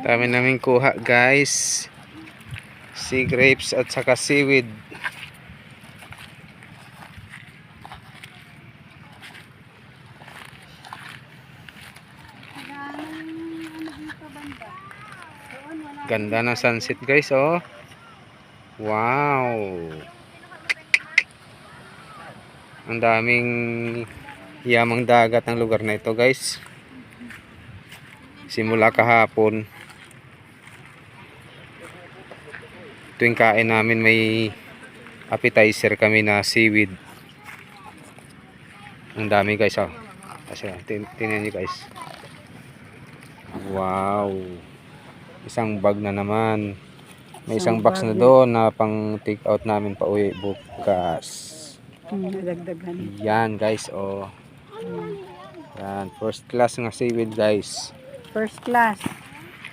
Dami namin kuha guys. Sea grapes at saka seaweed. Ganda ng sunset guys, oh. Wow. Ang daming yamang dagat ng lugar na ito guys. Simula kahapon. Tuwing kain namin may appetizer kami na seaweed. Ang dami guys, oh. Kasi tingnan niyo guys. Wow. Isang bag na naman. May isang box na doon na pang take out namin pa uwi bukas. Yan guys, oh. Yan, first class nga seaweed guys. First class.